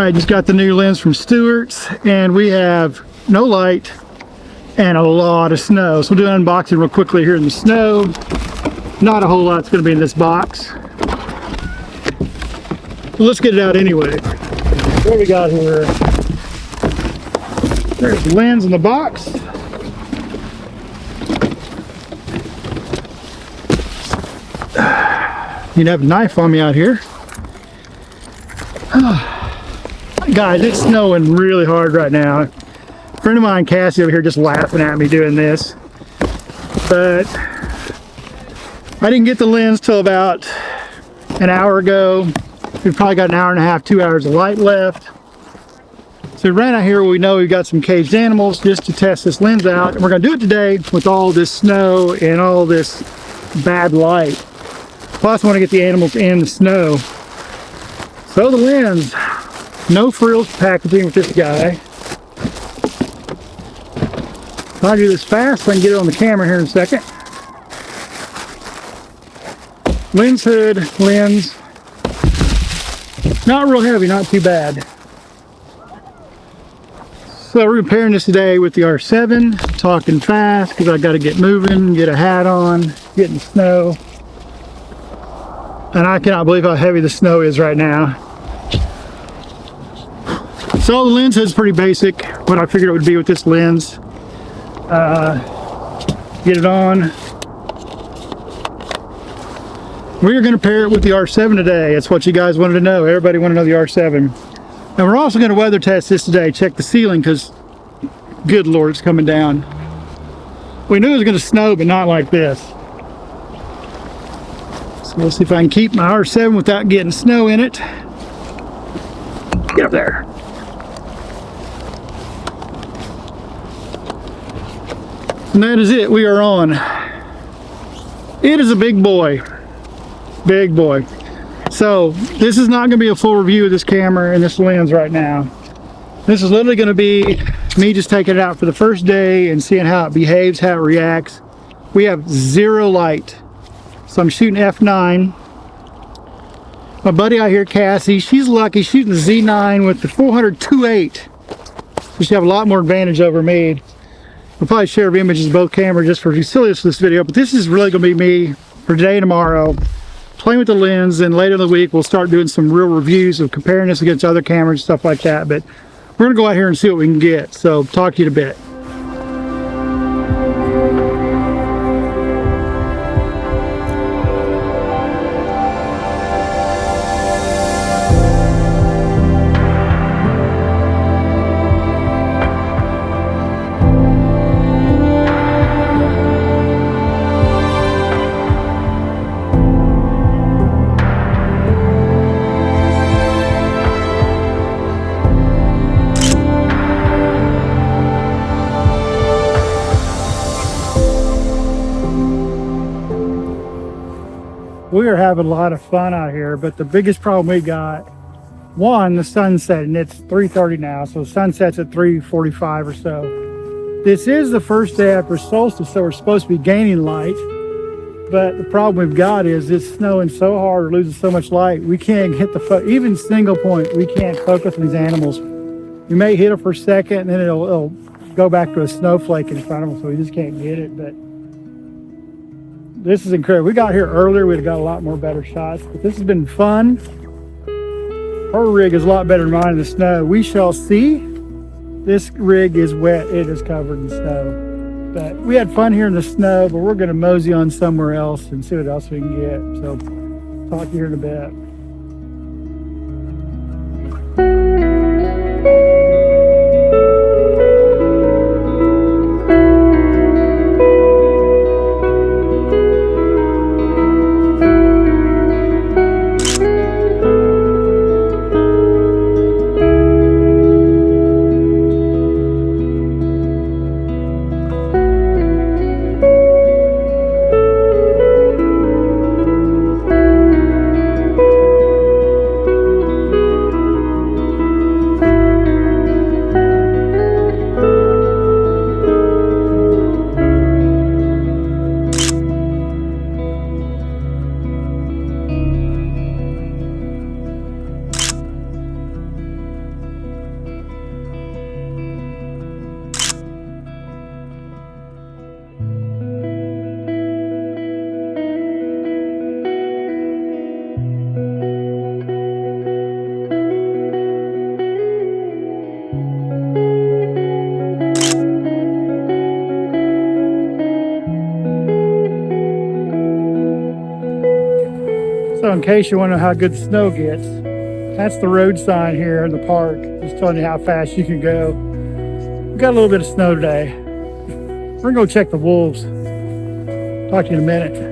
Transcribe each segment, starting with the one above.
right, just got the new lens from Stewart's, and we have no light and a lot of snow. So we'll do an unboxing real quickly here in the snow. Not a whole lot's going to be in this box. But let's get it out anyway. What do we got here? There's the lens in the box. You'd have a knife on me out here. Guys, it's snowing really hard right now. A friend of mine, Cassie, over here just laughing at me doing this. But I didn't get the lens till about an hour ago. We've probably got an hour and a half, 2 hours of light left. So we ran out here where we know we've got some caged animals just to test this lens out. And we're going to do it today with all this snow and all this bad light. Plus I want to get the animals in the snow. So the lens, no frills packaging with this guy. I'll do this fast so I can get it on the camera here in a second. Lens hood, lens. Not real heavy, not too bad. So we're repairing this today with the R7. Talking fast because I got to get moving, get a hat on, get in the snow. And I cannot believe how heavy the snow is right now. So the lens is pretty basic, what I figured it would be with this lens. Get it on. We're going to pair it with the R7 today. That's what you guys wanted to know. Everybody wanted to know the R7. And we're also going to weather test this today. Check the ceiling because, good Lord, it's coming down. We knew it was going to snow, but not like this. So we'll see if I can keep my R7 without getting snow in it. Get up there. And that is it. We are on. It is a big boy. Big boy. So this is not going to be a full review of this camera and this lens right now. This is literally going to be me just taking it out for the first day and seeing how it behaves, how it reacts. We have zero light. So I'm shooting f9. My buddy out here, Cassie, she's lucky shooting the Z9 with the 400 2.8. So she have a lot more advantage over me. We'll probably share images of both cameras just for silliness for this video, but this is really going to be me for today and tomorrow, playing with the lens, and later in the week we'll start doing some real reviews of comparing this against other cameras and stuff like that. But we're going to go out here and see what we can get. So talk to you in a bit. We are having a lot of fun out here, but the biggest problem we got, one, the sunset, and it's 3:30 now, so sunset's at 3:45 or so. This is the first day after solstice, so we're supposed to be gaining light, but the problem we've got is it's snowing so hard, we're losing so much light, we can't hit the even single point, we can't focus on these animals. We may hit it for a second, and then it'll go back to a snowflake in front of them, so we just can't get it. But this is incredible. We got here earlier, we'd have got a lot more better shots, but this has been fun. Her rig is a lot better than mine in the snow. We shall see. This rig is wet, it is covered in snow. But we had fun here in the snow, but we're gonna mosey on somewhere else and see what else we can get. So talk to you here in a bit. Also, in case you want to know how good snow gets, that's the road sign here in the park. Just telling you how fast you can go. We got a little bit of snow today. We're gonna go check the wolves. Talk to you in a minute.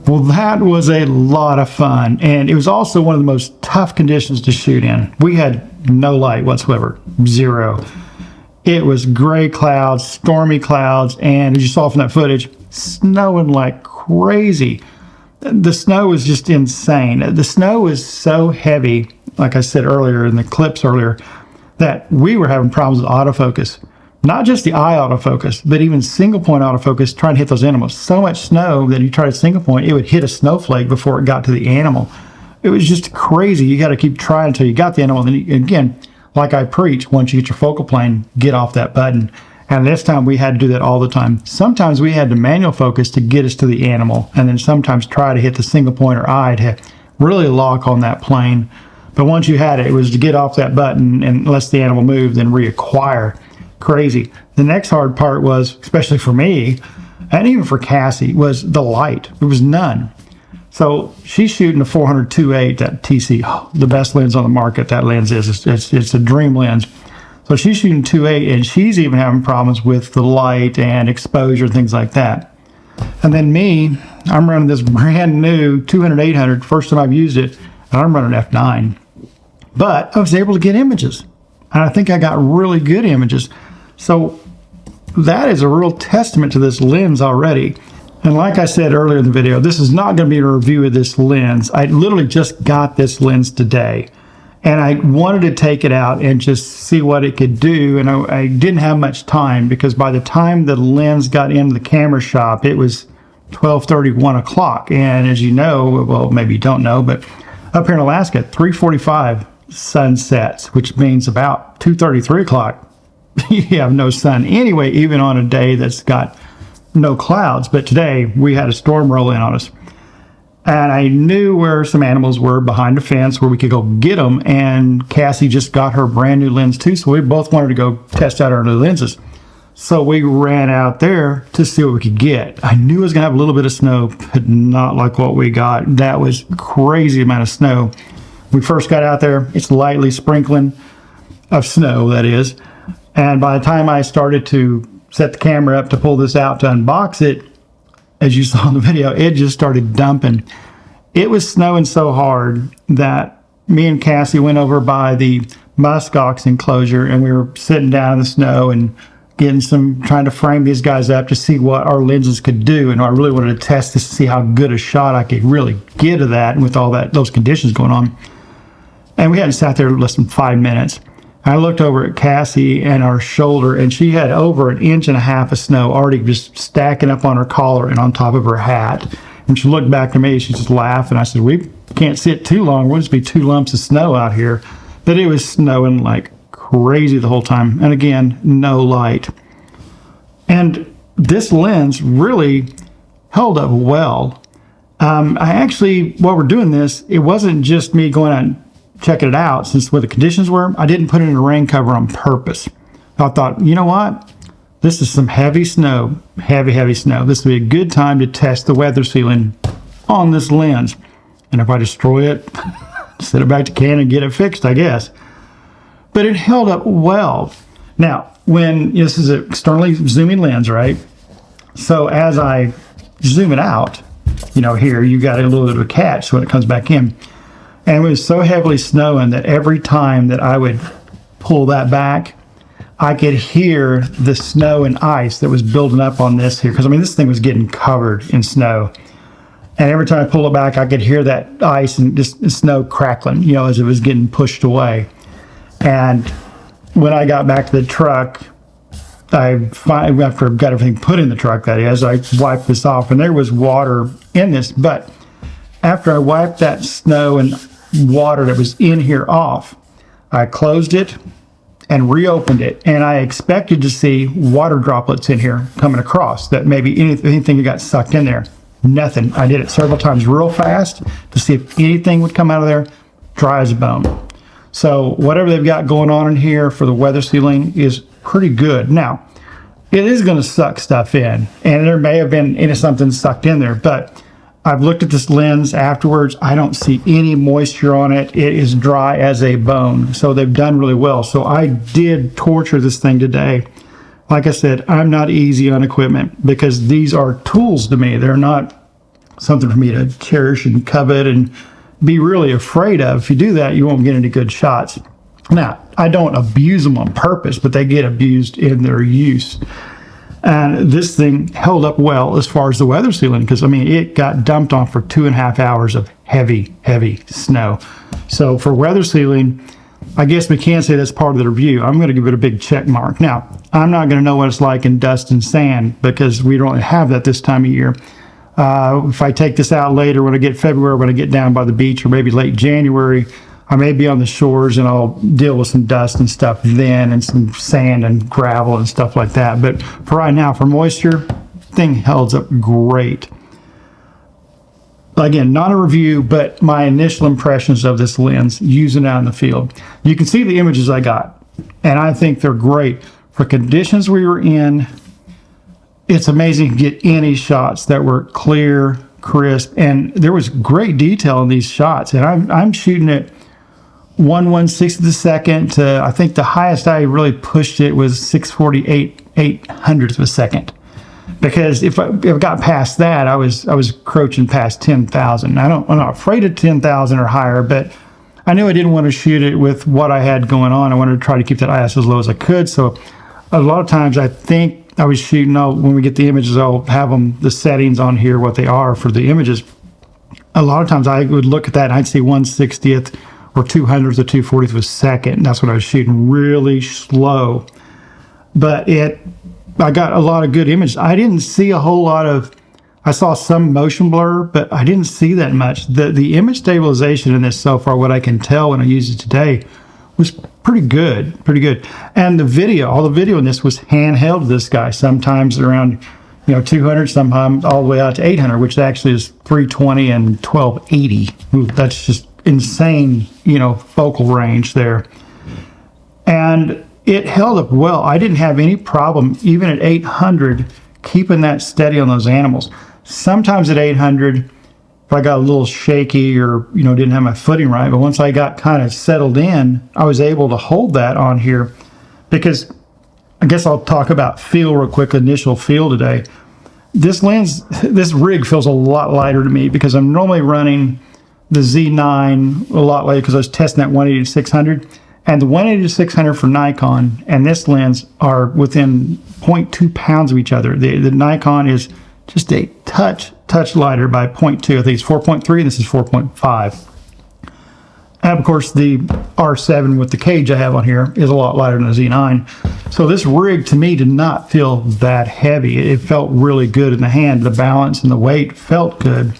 Well, that was a lot of fun, and it was also one of the most tough conditions to shoot in. We had no light whatsoever, zero. It was gray clouds, stormy clouds, and as you saw from that footage, snowing like crazy. The snow was just insane. The snow was so heavy, like I said earlier in the clips earlier, that we were having problems with autofocus. Not just the eye autofocus, but even single point autofocus trying to hit those animals. So much snow that you try to single point, it would hit a snowflake before it got to the animal. It was just crazy. You got to keep trying until you got the animal. And then again, like I preach, once you get your focal plane, get off that button. And this time we had to do that all the time. Sometimes we had to manual focus to get us to the animal, and then sometimes try to hit the single point or eye to really lock on that plane. But once you had it, it was to get off that button and unless the animal moved, then reacquire. Crazy. The next hard part was, especially for me, and even for Cassie, was the light. There was none. So she's shooting a 400 2.8, that TC, the best lens on the market. That lens is. It's a dream lens. So she's shooting 2.8, and she's even having problems with the light and exposure and things like that. And then me, I'm running this brand new 200-800, first time I've used it, and I'm running f9. But I was able to get images. And I think I got really good images. So that is a real testament to this lens already. And like I said earlier in the video, this is not going to be a review of this lens. I literally just got this lens today. And I wanted to take it out and just see what it could do. And I didn't have much time because by the time the lens got into the camera shop, it was 12:30, 1 o'clock. And as you know, well, maybe you don't know, but up here in Alaska, 3:45 sun sets, which means about 2:30, 3 o'clock, you have no sun anyway, even on a day that's got no clouds. But today we had a storm roll in on us, and I knew where some animals were behind a fence where we could go get them. And Cassie just got her brand new lens too, so we both wanted to go test out our new lenses. So we ran out there to see what we could get. I knew it was gonna have a little bit of snow, but not like what we got. That was crazy amount of snow. We first got out there, it's lightly sprinkling of snow, that is. And by the time I started to set the camera up to pull this out to unbox it, as you saw in the video, it just started dumping. It was snowing so hard that me and Cassie went over by the muskox enclosure, and we were sitting down in the snow and trying to frame these guys up to see what our lenses could do. And I really wanted to test this to see how good a shot I could really get of that, and with all those conditions going on. And we hadn't sat there less than 5 minutes. I looked over at Cassie and our shoulder, and she had over 1.5 inches of snow already just stacking up on her collar and on top of her hat. And she looked back to me, she just laughed, and I said, we can't sit too long, we'll just be 2 lumps of snow out here. But it was snowing like crazy the whole time. And again, no light. And this lens really held up well. While we're doing this, it wasn't just me going out and checking it out, since where the conditions were, I didn't put it in a rain cover on purpose. I thought, you know what? This is some heavy snow, heavy snow. This would be a good time to test the weather sealing on this lens. And if I destroy it, send it back to Canon and get it fixed, I guess. but it held up well. Now, when this is an externally zooming lens, right? So as I zoom it out, here you got a little bit of a catch when it comes back in. And it was so heavily snowing that every time that I would pull that back, I could hear the snow and ice that was building up on this here. Because, this thing was getting covered in snow. And every time I pull it back, I could hear that ice and just snow crackling, as it was getting pushed away. And when I got back to the truck, after I got everything put in the truck, that is, I wiped this off, and there was water in this. But after I wiped that snow and water that was in here off, I closed it and reopened it, and I expected to see water droplets in here coming across, that maybe anything that got sucked in there. Nothing. I did it several times real fast to see if anything would come out of there. Dry as a bone. So whatever they've got going on in here for the weather sealing is pretty good. Now, it is going to suck stuff in, and there may have been something sucked in there, but I've looked at this lens afterwards. I don't see any moisture on it. It is dry as a bone. So they've done really well. So I did torture this thing today. Like I said, I'm not easy on equipment because these are tools to me. They're not something for me to cherish and covet and be really afraid of. If you do that, you won't get any good shots. Now, I don't abuse them on purpose, but they get abused in their use. And this thing held up well as far as the weather sealing, because it got dumped on for 2.5 hours of heavy, heavy snow. So for weather sealing, I guess we can say that's part of the review. I'm going to give it a big check mark. Now, I'm not going to know what it's like in dust and sand because we don't have that this time of year. If I take this out later, when I get February, when I get down by the beach, or maybe late January, I may be on the shores and I'll deal with some dust and stuff then, and some sand and gravel and stuff like that. But for right now, for moisture, thing holds up great. Again, not a review, but my initial impressions of this lens using it out in the field. You can see the images I got, and I think they're great. For conditions we were in, it's amazing to get any shots that were clear, crisp, and there was great detail in these shots. And I'm shooting it 1/1/6 of a second to, I think the highest I really pushed it was 648/800 of a second. Because if I got past that, I was crouching past 10,000. I'm not afraid of 10,000 or higher, but I knew I didn't want to shoot it with what I had going on. I wanted to try to keep that IS as low as I could. So a lot of times I think I was shooting, when we get the images, I'll have the settings on here, what they are for the images. A lot of times I would look at that and I'd see 1/60th or 200th or 240th of a second. That's what I was shooting, really slow. But I got a lot of good images. I didn't see a whole lot of, I saw some motion blur, but I didn't see that much. The image stabilization in this so far, what I can tell when I used it today, was pretty good. And the video, all the video in this was handheld. This guy, sometimes around 200, sometimes all the way out to 800, which actually is 320 and 1280. Ooh, that's just insane, focal range there. And it held up well. I didn't have any problem, even at 800, keeping that steady on those animals. Sometimes at 800, if I got a little shaky or, didn't have my footing right, but once I got kind of settled in, I was able to hold that on here. Because I guess I'll talk about feel real quick, initial feel today. This lens, this rig feels a lot lighter to me because I'm normally running the Z9 a lot later because I was testing that 180 to 600. And the 180 to 600 for Nikon and this lens are within 0.2 pounds of each other. The Nikon is just a touch lighter by 0.2. I think it's 4.3 and this is 4.5. And of course the R7 with the cage I have on here is a lot lighter than the Z9. So this rig to me did not feel that heavy. It felt really good in the hand. The balance and the weight felt good.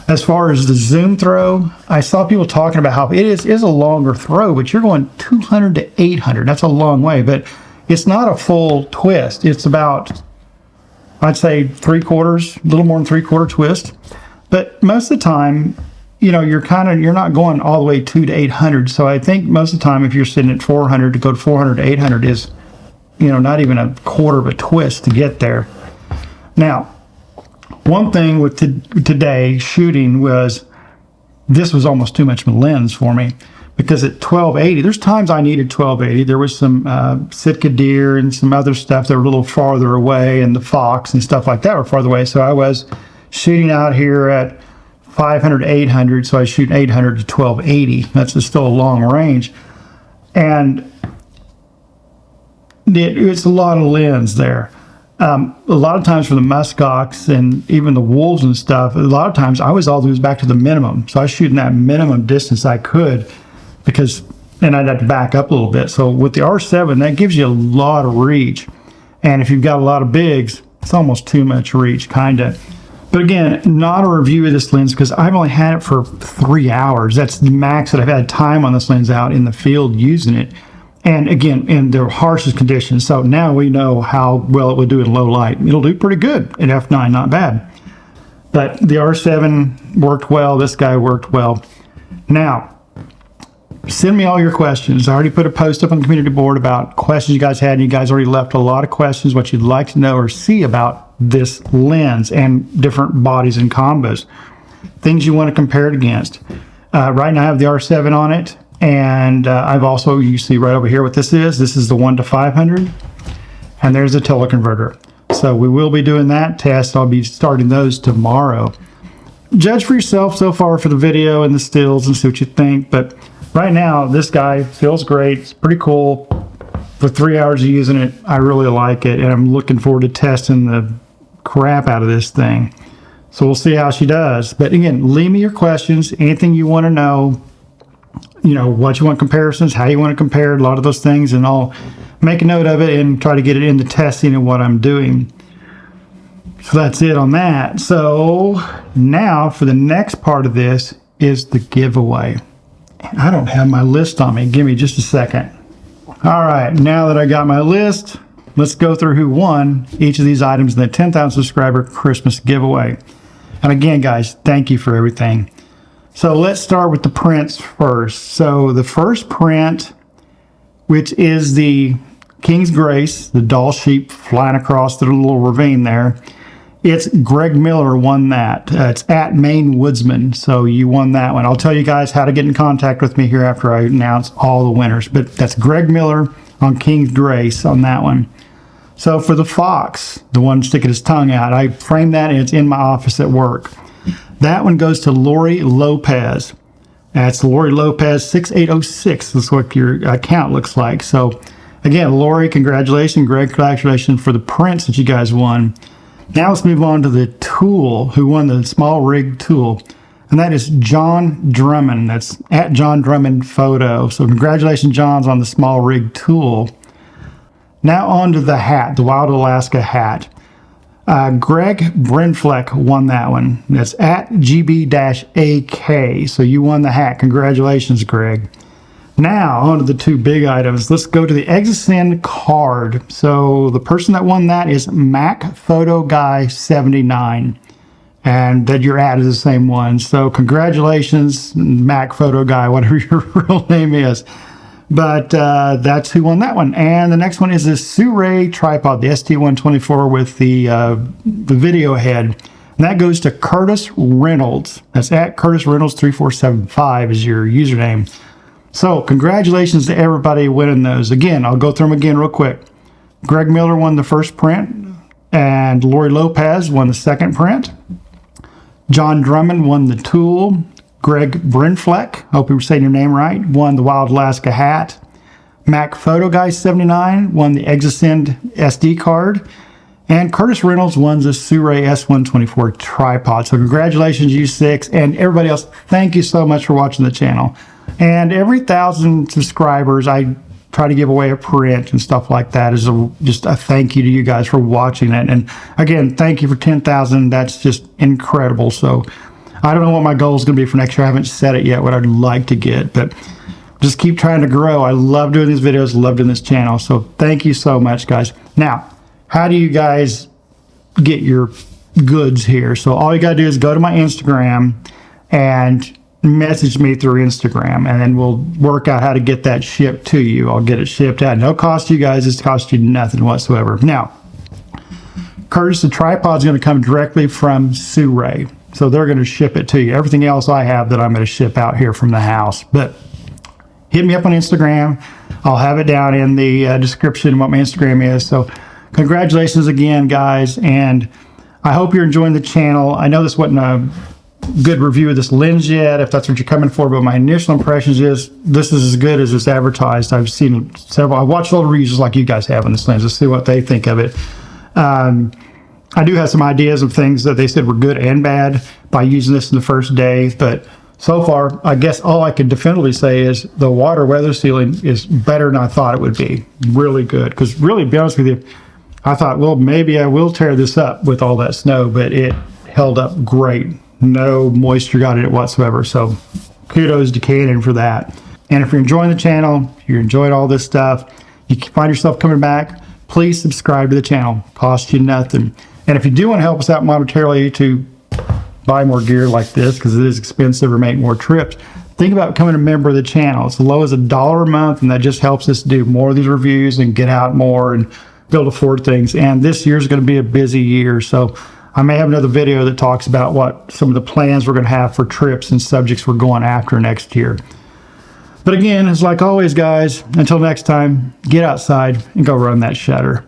As far as the zoom throw, I saw people talking about how it is a longer throw, but you're going 200 to 800. That's a long way, but it's not a full twist. It's about, I'd say 3/4, a little more than 3/4 twist. But most of the time, you're not going all the way 2 to 800. So I think most of the time, if you're sitting at 400, to go to 400 to 800 is, not even a quarter of a twist to get there. Now, one thing with today shooting was, this was almost too much of a lens for me because at 1280, there's times I needed 1280. There was some Sitka deer and some other stuff that were a little farther away, and the fox and stuff like that were farther away. So I was shooting out here at 500 to 800, so I was shooting 800 to 1280. That's just still a long range. And it's a lot of lens there. A lot of times for the muskox and even the wolves and stuff, a lot of times I was always back to the minimum. So I was shooting that minimum distance I could, because then I'd have to back up a little bit. So with the R7, that gives you a lot of reach. And if you've got a lot of bigs, it's almost too much reach, kind of. But again, not a review of this lens because I've only had it for 3 hours. That's the max that I've had time on this lens out in the field using it. And again, in the harshest conditions. So now we know how well it would do in low light. It'll do pretty good at f9, not bad. But the R7 worked well. This guy worked well. Now, send me all your questions. I already put a post up on the community board about questions you guys had, and you guys already left a lot of questions, what you'd like to know or see about this lens and different bodies and combos. Things you want to compare it against. Right now I have the R7 on it, and I've also, you see right over here what this is. This is the 1 to 500, and there's a teleconverter. So we will be doing that test. I'll be starting those tomorrow. Judge for yourself so far for the video and the stills and see what you think, but right now, this guy feels great. It's pretty cool. For 3 hours of using it, I really like it, and I'm looking forward to testing the crap out of this thing. So we'll see how she does. But again, leave me your questions, anything you want to know, you know, what you want comparisons, how you want to compare a lot of those things, and I'll make a note of it and try to get it into testing and what I'm doing. So that's it on that. So now for the next part of this is the giveaway. I don't have my list on me. Give me just a second. All right, now that I got my list, let's go through who won each of these items in the 10,000 subscriber Christmas giveaway. And again, guys, thank you for everything. So let's start with the prints first. So the first print, which is the King's Grace, the doll sheep flying across the little ravine there. It's Greg Miller won that. It's at Maine Woodsman. So you won that one. I'll tell you guys how to get in contact with me here after I announce all the winners. But that's Greg Miller on King's Grace on that one. So for the fox, the one sticking his tongue out, I framed that and it's in my office at work. That one goes to Lori Lopez. That's Lori Lopez 6806. That's what your account looks like. So again, Lori, congratulations. Greg, congratulations for the prints that you guys won. Now let's move on to the tool, who won the small rig tool. And that is John Drummond. That's at John Drummond Photo. So congratulations, John's, on the small rig tool. Now on to the hat, the Wild Alaska hat. Greg Brinfleck won that one. That's at GB-AK. So you won the hat. Congratulations, Greg. Now, on to the two big items. Let's go to the Exasend card. So the person that won that is Mac Photo Guy 79. And that your ad is the same one. So congratulations, Mac Photo Guy, whatever your real name is. But that's who won that one. And the next one is the Sirui tripod, the ST124 with the video head. And that goes to Curtis Reynolds. That's at Curtis Reynolds 3475 is your username. So congratulations to everybody winning those. Again, I'll go through them again real quick. Greg Miller won the first print, and Lori Lopez won the second print. John Drummond won the tool. Greg Brinfleck, hope you were saying your name right, won the Wild Alaska hat. Mac Photo Guy 79 won the Exasend SD card. And Curtis Reynolds won the Sirui S124 tripod. So congratulations, you six, and everybody else. Thank you so much for watching the channel. And every 1,000 subscribers, I try to give away a print and stuff like that as just a thank you to you guys for watching it. And again, thank you for 10,000. That's just incredible. So I don't know what my goal is going to be for next year. I haven't set it yet, what I'd like to get, but just keep trying to grow. I love doing these videos, love doing this channel. So thank you so much, guys. Now, how do you guys get your goods here? So all you got to do is go to my Instagram and message me through Instagram, and then we'll work out how to get that shipped to you. I'll get it shipped out. No cost to you guys. It's cost you nothing whatsoever. Now, Curtis, the tripod's going to come directly from Sirui. So they're going to ship it to you. Everything else I have that I'm going to ship out here from the house. But hit me up on Instagram. I'll have it down in the description of what my Instagram is. So congratulations again, guys, and I hope you're enjoying the channel. I know this wasn't a good review of this lens yet, if that's what you're coming for, but my initial impressions is this is as good as it's advertised. I've seen several. I watched all the reviews like you guys have on this lens to see what they think of it. I do have some ideas of things that they said were good and bad by using this in the first day, but so far, I guess all I can definitively say is the water weather sealing is better than I thought it would be. Really good. Because really, to be honest with you, I thought, well, maybe I will tear this up with all that snow, but it held up great. No moisture got in it whatsoever. So kudos to Canon for that. And if you're enjoying the channel, you're enjoying all this stuff, you find yourself coming back, please subscribe to the channel. Costs you nothing. And if you do want to help us out monetarily to buy more gear like this, because it is expensive, or make more trips, think about becoming a member of the channel. It's as low as $1 a month, and that just helps us do more of these reviews and get out more and be able to afford things. And this year is going to be a busy year, so I may have another video that talks about what some of the plans we're going to have for trips and subjects we're going after next year. But again, it's like always, guys, until next time, get outside and go run that shutter.